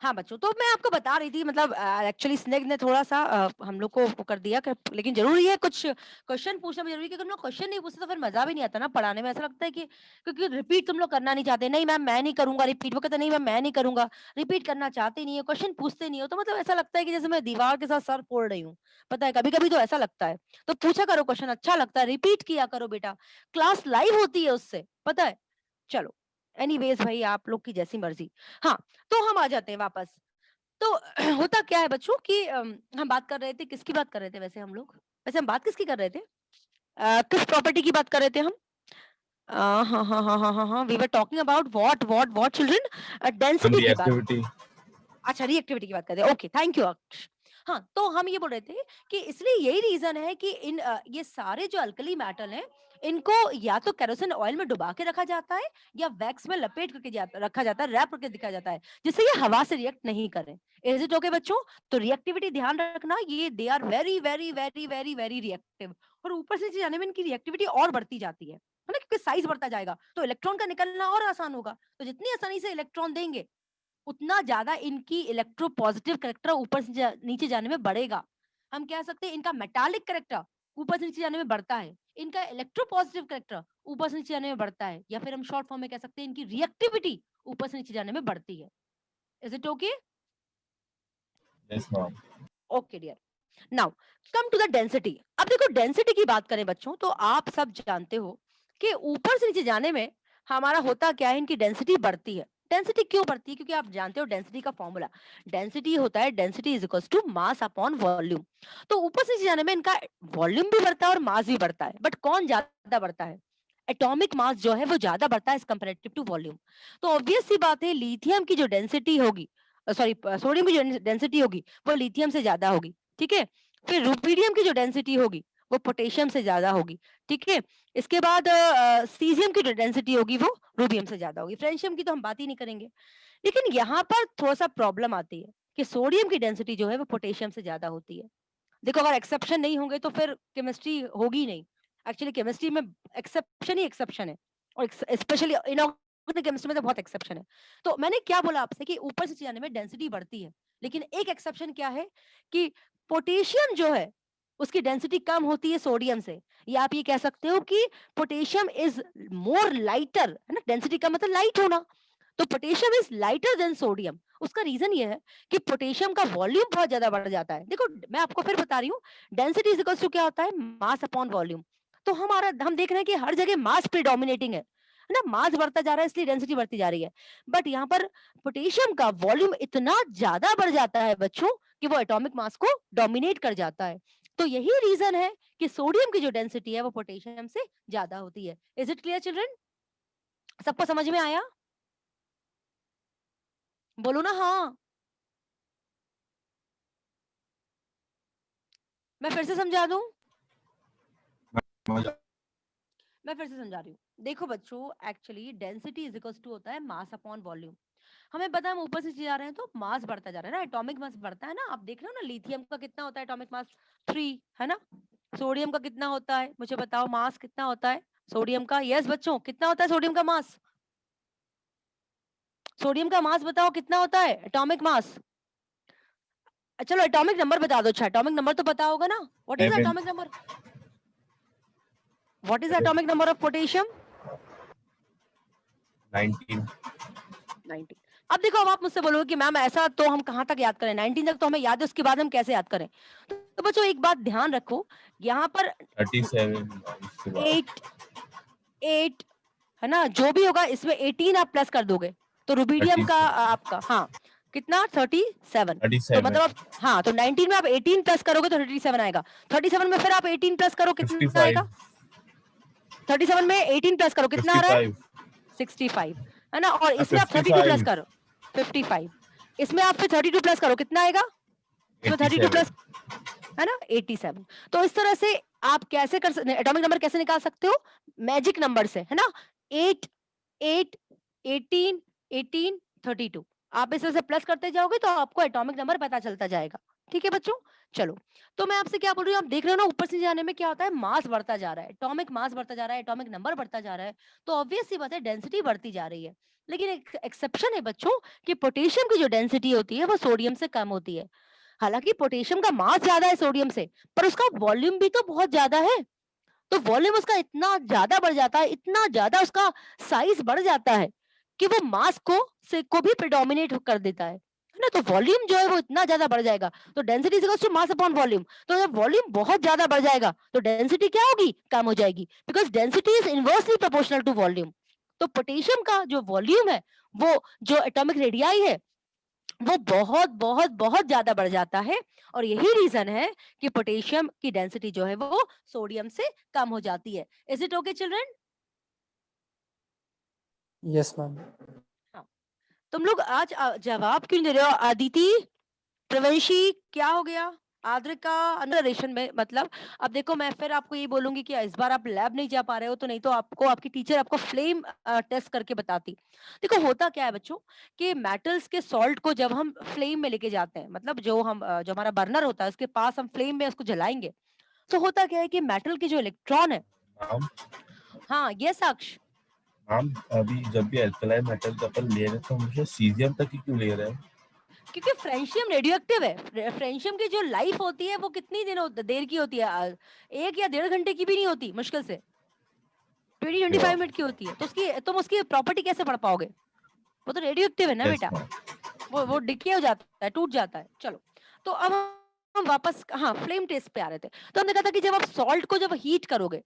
हाँ बच्चों, तो मैं आपको बता रही थी, मतलब एक्चुअली स्नेक ने थोड़ा सा हम लोग को वो कर दिया, लेकिन जरूरी है कुछ क्वेश्चन पूछना भी जरूरी है, क्योंकि तुम लोग क्वेश्चन नहीं पूछते तो फिर मजा भी नहीं आता ना पढ़ाने में। ऐसा लगता है कि क्योंकि रिपीट तुम लोग करना नहीं चाहते, नहीं मैम मैं नहीं करूंगा रिपीट, वो कहते नहीं मैम मैं नहीं करूंगा, रिपीट करना चाहते नहीं है, क्वेश्चन पूछते नहीं हो, तो मतलब ऐसा लगता है कि जैसे मैं दीवार के साथ सर फोड़ रही हूँ। पता है कभी कभी तो ऐसा लगता है। तो पूछा करो क्वेश्चन, अच्छा लगता है, रिपीट किया करो बेटा, क्लास लाइव होती है उससे, पता है। चलो एनीवेज भाई आप लोग की जैसी मर्जी। हाँ, तो हम आ जाते हैं वापस। तो होता क्या है बच्चों कि हम बात कर रहे थे, किसकी बात कर रहे थे वैसे हम लोग? वैसे हम बात किसकी कर रहे थे? किस प्रॉपर्टी की बात कर रहे थे हम? हाँ हाँ हाँ हाँ हाँ हाँ, we were talking about what children? Density की बात। रिएक्टिविटी। अच्छा रिएक्टिविटी की बात कर रहे हैं, ओके थैंक यू अक्ष। हाँ, तो हम ये बोल रहे थे कि इसलिए यही रीजन है कि ये सारे जो अल्कली मेटल हैं इनको या तो केरोसिन ऑयल में डुबा के रखा जाता है या वैक्स में लपेट करके रखा जाता है, रैप करके दिखाया जाता है, जिससे ये हवा से रिएक्ट नहीं करें। इज इट ओके बच्चों? तो रिएक्टिविटी ध्यान रखना, ये they are very very very very very reactive, और ऊपर से जाने में इनकी रिएक्टिविटी और बढ़ती जाती है ना, क्योंकि साइज बढ़ता जाएगा तो इलेक्ट्रॉन का निकलना और आसान होगा। तो जितनी आसानी से इलेक्ट्रॉन देंगे उतना ज्यादा इनकी इलेक्ट्रो पॉजिटिव करेक्टर ऊपर से नीचे जाने में बढ़ेगा। हम कह सकते हैं इनका मेटालिक करेक्टर ऊपर से नीचे जाने में बढ़ता है, इनका इलेक्ट्रो पॉजिटिव करेक्टर ऊपर से नीचे जाने में बढ़ता है, या फिर हम शॉर्ट फॉर्म में कह सकते हैं इनकी रिएक्टिविटी ऊपर से नीचे जाने में बढ़ती है। Is it okay? Yes, ma'am. Okay dear, now come to the density. अब देखो डेंसिटी की बात करें बच्चों तो आप सब जानते हो कि ऊपर से नीचे जाने में हमारा होता क्या है, इनकी डेंसिटी बढ़ती है। डेंसिटी क्यों बढ़ती है? क्योंकि आप जानते हो डेंसिटी का फॉर्मूला, डेंसिटी होता है density is equals to mass upon volume. तो ऊपर से नीचे जाने में इनका वॉल्यूम भी बढ़ता है और मास भी बढ़ता है, बट कौन ज्यादा बढ़ता है? एटॉमिक मास जो है वो ज्यादा बढ़ता है एज कंपैरेटिव टू वॉल्यूम। तो ऑब्वियस सी बात है लिथियम की जो डेंसिटी होगी, सॉरी सोडियम की जो डेंसिटी होगी वो लिथियम से ज्यादा होगी, ठीक है। फिर रुबिडियम की जो डेंसिटी होगी वो पोटेशियम से ज्यादा होगी, ठीक है। इसके बाद सीजियम की जो डेंसिटी होगी वो रूबियम से ज्यादा होगी। फ्रेंशियम की तो हम बात ही नहीं करेंगे। लेकिन यहाँ पर थोड़ा सा प्रॉब्लम आती है कि सोडियम की डेंसिटी जो है वो पोटेशियम से ज्यादा होती है। देखो अगर एक्सेप्शन नहीं होंगे तो फिर केमिस्ट्री होगी नहीं। एक्चुअली केमिस्ट्री में एक्सेप्शन ही एक्सेप्शन है, और स्पेशली इनऑर्गेनिक केमिस्ट्री में तो बहुत एक्सेप्शन है। तो मैंने क्या बोला आपसे कि ऊपर से जाने में डेंसिटी बढ़ती है, लेकिन एक एक्सेप्शन क्या है कि पोटेशियम जो है उसकी डेंसिटी कम होती है सोडियम से, या आप ये कह सकते हो कि पोटेशियम इज मोर लाइटर, है ना, डेंसिटी का मतलब लाइट होना। तो potassium is lighter than sodium. उसका रीजन ये है कि पोटेशियम का वॉल्यूम बहुत ज्यादा बढ़ जाता है। देखो मैं आपको फिर बता रही हूँ, डेंसिटी इज इक्वल टू क्या होता है, मास अपॉन वॉल्यूम। तो हम देख रहे हैं कि हर जगह मास प्रीडोमिनेटिंग है ना, मास बढ़ता जा रहा है इसलिए डेंसिटी बढ़ती जा रही है। बट यहाँ पर पोटेशियम का वॉल्यूम इतना ज्यादा बढ़ जाता है बच्चों कि वो एटॉमिक मास को डोमिनेट कर जाता है। तो यही रीजन है कि सोडियम की जो डेंसिटी है वो पोटेशियम से ज्यादा होती है। Is it clear children? सबको समझ में आया? बोलो ना हाँ। मैं फिर से समझा दूं? मैं फिर से समझा रही हूँ। देखो बच्चों, actually density is equals to होता है मास अपॉन वॉल्यूम। हमें पता है हम ऊपर से जा रहे हैं तो मास बढ़ता जा रहा है ना, एटॉमिक मास बढ़ता है ना। आप देख रहे हो ना लिथियम का कितना होता है एटॉमिक मास, 3 है ना। सोडियम का कितना होता है मुझे बताओ, मास कितना होता है सोडियम का? यस बच्चों, कितना होता है सोडियम का मास? सोडियम का मास बताओ कितना होता है एटॉमिक मास? चलो एटॉमिक नंबर बता दो। अच्छा एटॉमिक नंबर तो पता होगा ना, what is atomic number? What is atomic number of potassium? 19. 19। अब देखो, अब आप मुझसे बोलोगे कि मैम ऐसा तो हम कहाँ तक याद करें, 19 तक तो हमें याद है, उसके बाद हम कैसे याद करें? तो बच्चों एक बात ध्यान रखो, यहाँ पर 37. 8 है ना, जो भी होगा इसमें 18 आप प्लस कर दोगे तो रुबिडियम का 37. आपका हाँ कितना 37। 37. तो मतलब हाँ, तो 19 में आप 18 प्लस करोगे तो 37 आएगा। 37 में फिर आप 18 प्लस करो कितना 55. आएगा? 37 में 18 प्लस करो कितना आ रहा है? 65 है ना। और इसमें आप 32 प्लस करो 55। इसमें आप फिर 32 प्लस करो कितना आएगा? इसमें 32 प्लस है ना 87। तो इस तरह से आप कैसे कर सकते, एटॉमिक नंबर कैसे निकाल सकते हो? मैजिक नंबर से, है ना। 8 8 18 18 32 आप इस तरह से प्लस करते जाओगे तो आपको एटॉमिक नंबर पता चलता जाएगा। ठीक है बच्चों, चलो। तो मैं आपसे क्या बोल रही हूँ, आप देख रहे हो ना ऊपर से जाने में क्या होता है, मास बढ़ता जा रहा है, एटॉमिक मास बढ़ता जा रहा है, एटॉमिक नंबर बढ़ता जा रहा है, तो ऑब्वियस सी बात है डेंसिटी बढ़ती जा रही है। लेकिन एक एक्सेप्शन है बच्चों कि पोटेशियम की जो डेंसिटी होती है वो सोडियम से कम होती है। हालांकि पोटेशियम का मास ज्यादा है सोडियम से, पर उसका वॉल्यूम भी तो बहुत ज्यादा है। तो वॉल्यूम उसका इतना ज्यादा बढ़ जाता है, इतना ज्यादा उसका साइज बढ़ जाता है कि वो मास को भी प्रेडोमिनेट कर देता है ना। तो वॉल्यूम जो है वो इतना ज्यादा बढ़ जाएगा, तो density is equals to mass upon volume. तो जब वॉल्यूम बहुत ज्यादा बढ़ जाएगा तो डेंसिटी क्या होगी, कम हो जाएगी, because density is inversely proportional to volume. तो पोटेशियम का जो वॉल्यूम है, वो जो एटॉमिक रेडियाई है, वो बहुत बहुत बहुत ज्यादा बढ़ जाता है। और यही रीजन है कि पोटेशियम की डेंसिटी जो है वो सोडियम से कम हो जाती है। Is it okay children? Yes, ma'am. तुम लोग आज जवाब क्यों नहीं दे रहे हो? अदिति, प्रवंशी, क्या हो गया? आद्रिका अंडरेशन में मतलब अब देखो मैं फिर आपको ये बोलूंगी कि इस बार आप लैब नहीं जा पा रहे हो तो नहीं तो आपको आपकी टीचर आपको फ्लेम टेस्ट करके बताती। देखो होता क्या है बच्चों कि मेटल्स के सॉल्ट को जब हम फ्लेम में लेके जाते हैं मतलब जो जो हमारा बर्नर होता है उसके पास हम फ्लेम में उसको जलाएंगे तो होता क्या है कि मेटल के जो इलेक्ट्रॉन है। मैम हाँ ये साक्ष मैम अभी जब भी अल्कलाइन मेटल अपन ले रहे हैं तो हमेशा सीजियम तक ही क्यों ले रहे हैं? क्योंकि फ्रेंशियम रेडियोएक्टिव है। फ्रेंशियम की जो लाइफ होती है वो कितनी देर की होती है 1 या 1.5 घंटे की भी नहीं होती मुश्किल से 20-25 मिनट की होती है तो तुम उसकी प्रॉपर्टी कैसे पढ़ पाओगे? वो तो रेडियोएक्टिव है ना यस बेटा मैम वो डिके हो जाता है टूट जाता है। चलो तो अब हम वापस हाँ फ्लेम टेस्ट पे आ रहे थे तो हमने कहा था कि जब आप सॉल्ट को जब हीट करोगे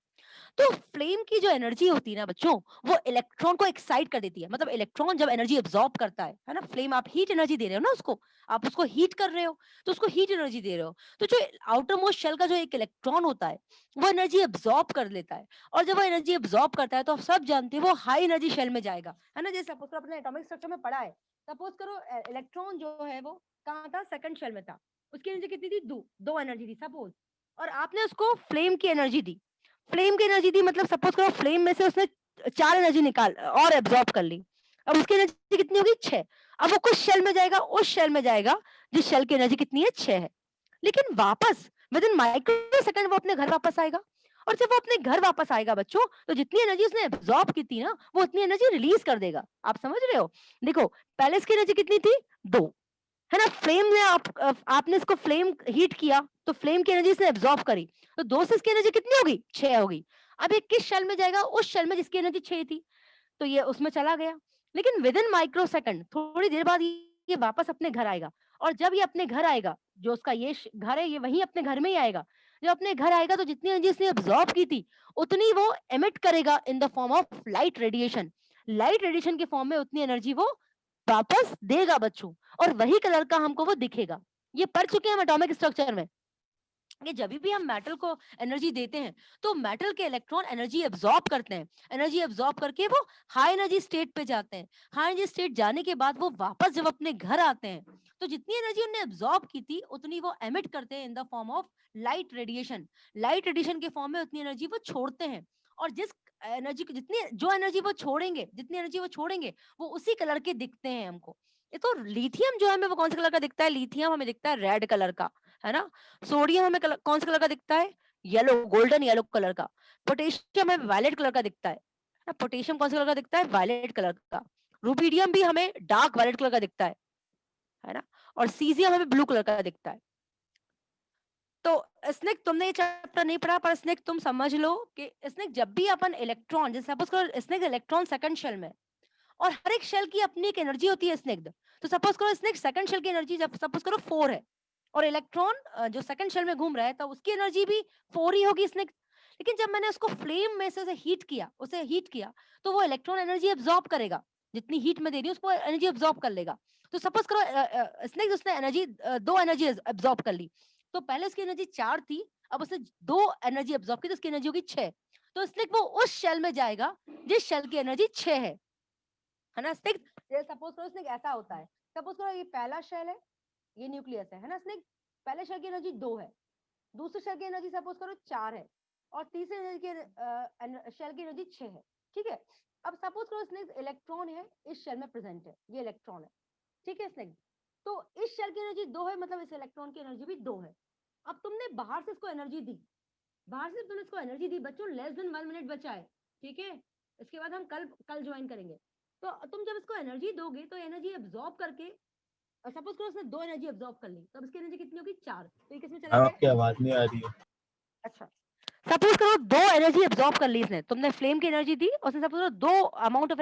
तो फ्लेम की जो एनर्जी होती है ना बच्चों वो इलेक्ट्रॉन को एक्साइट कर देती है। मतलब इलेक्ट्रॉन जब एनर्जी एब्जॉर्ब करता है ना फ्लेम आप हीट एनर्जी दे रहे हो ना उसको आप उसको हीट कर रहे हो तो उसको हीट एनर्जी दे रहे हो तो जो आउटर मोस्ट शेल का जो एक इलेक्ट्रॉन होता है वो एनर्जी एब्जॉर्ब कर लेता है और जब वो एनर्जी एब्जॉर्ब करता है तो आप सब जानते हैं वो हाई एनर्जी शेल में जाएगा है ना। जैसे सपोज करो अपने एटॉमिक स्ट्रक्चर में पढ़ा है सपोज करो इलेक्ट्रॉन जो है वो कहाँ था सेकंड शेल में था उसकी एनर्जी कितनी थी दो एनर्जी थी सपोज और आपने उसको फ्लेम की एनर्जी दी। फ्लेम की एनर्जी दी मतलब सपोज करो फ्लेम में से उसने 4 एनर्जी निकाल और एब्जॉर्ब कर ली। अब उसकी एनर्जी कितनी होगी 6। अब वो कुछ शेल में जाएगा उस शेल में जाएगा जिस शेल की एनर्जी कितनी है 6 है लेकिन वापस विद इन माइक्रो सेकंड वो अपने घर वापस आएगा और जब वो अपने घर वापस आएगा बच्चों तो जितनी एनर्जी उसने एब्जॉर्ब की थी ना वो उतनी एनर्जी रिलीज कर देगा। आप समझ रहे हो? देखो पहले इसकी एनर्जी कितनी थी 2 है ना। फ्लेम में आपने इसको फ्लेम हीट किया तो फ्लेम की एनर्जी इसने एब्जॉर्ब करी तो 2 से इसकी एनर्जी कितनी होगी 6 होगी। अब ये किस शेल में जाएगा उस शेल में जिसकी एनर्जी 6 थी तो ये उसमें चला गया लेकिन विद इन माइक्रो सेकंड थोड़ी देर बाद ये वापस अपने घर आएगा और जब ये अपने घर आएगा जो उसका ये घर है ये वही अपने घर में ही आएगा। जब अपने घर आएगा तो जितनी एनर्जी इसने एब्जॉर्ब की थी उतनी वो एमिट करेगा in the form of light radiation. Light radiation के फॉर्म में उतनी एनर्जी वो वापस देगा बच्चों और वही कलर का हमको वो दिखेगा। ये पढ़ चुके हैं हम एटॉमिक स्ट्रक्चर में कि जब भी हम मेटल को एनर्जी देते हैं तो मेटल के इलेक्ट्रॉन एनर्जी एब्जॉर्ब करते हैं। एनर्जी एब्जॉर्ब करके वो हाई एनर्जी स्टेट पे जाते हैं। हाई एनर्जी स्टेट जाने के बाद वो वापस जब अपने घर आते हैं तो जितनी एनर्जी उन्होंने एब्जॉर्ब की थी उतनी वो एमिट करते हैं in the form of light radiation. Light radiation के फॉर्म में उतनी एनर्जी वो छोड़ते हैं और जिस एनर्जी को जो एनर्जी वो छोड़ेंगे जितनी एनर्जी वो छोड़ेंगे वो उसी कलर के दिखते हैं हमको। ये तो लिथियम जो है हमें वो कौन से कलर का दिखता है? लिथियम हमें दिखता है रेड कलर का है ना। सोडियम हमें कौन से कलर का दिखता है? येलो गोल्डन येलो कलर का। पोटेशियम हमें वायलेट कलर का दिखता है ना। पोटेशियम कौन से कलर का दिखता है? वायलेट कलर का। रुबिडियम भी हमें डार्क वायलेट कलर का दिखता है ना। और सीजियम हमें ब्लू कलर का दिखता है। तो स्नेक तुमने ये चैप्टर नहीं पढ़ा पर स्नेक तुम समझ लो कि स्नेक जब भी अपन इलेक्ट्रॉन जैसे सपोज करो स्नेक इलेक्ट्रॉन सेकंड शेल में और हर एक शेल की अपनी एक एनर्जी होती है स्नेक। तो सपोज करो स्नेक सेकंड शेल की एनर्जी जब सपोज करो 4 है और इलेक्ट्रॉन जो सेकंड शेल में घूम रहा है तो उसकी एनर्जी भी 4 ही होगी स्नेक। लेकिन जब मैंने उसको फ्लेम में से उसे हीट किया तो वो इलेक्ट्रॉन एनर्जी एब्जॉर्ब करेगा। जितनी हीट में दे रही हूँ उसको एनर्जी एब्जॉर्ब कर लेगा। तो सपोज करो स्नेक उसने एनर्जी 2 एनर्जी एब्जॉर्ब कर ली तो पहले उसकी एनर्जी 4 थी अब उसने 2 एनर्जी एब्जॉर्ब की तो उसकी एनर्जी होगी 6। तो स्नेक वो उस शेल में जाएगा जिस शेल की एनर्जी 6 है ना। स्नेक सपोज करो स्नेक ऐसा होता है सपोज करो ये पहला शेल है ये न्यूक्लियस है ना। स्नेक पहले शेल की एनर्जी 2 है दूसरे शेल की एनर्जी सपोज करो 4 है और तीसरे शेल की एनर्जी 6 है ठीक है। अब सपोज करो स्नेक इलेक्ट्रॉन है इस शेल में प्रेजेंट है ये इलेक्ट्रॉन है ठीक है स्नेक। तो इस शेल की एनर्जी 2 है मतलब इस इलेक्ट्रॉन की एनर्जी भी 2 है। अब तुमने बाहर से इसको एनर्जी दी बच्चों लेस देन 1 मिनट बचा है ठीक है। इसके बाद हम कल ज्वाइन करेंगे। तो तुम जब इसको एनर्जी दोगे तो एनर्जी एब्जॉर्ब करके सपोज करो उसने 2 एनर्जी एब्जॉर्ब कर ली तो अब इसकी एनर्जी कितनी होगी 4 तो ये किसमें चला गया? आपकी आवाज नहीं आ रही है। अच्छा सपोज करो 2 एनर्जी एब्जॉर्ब कर ली इसने तुमने फ्लेम की एनर्जी दी और उसने सपोज करो 2 अमाउंट ऑफ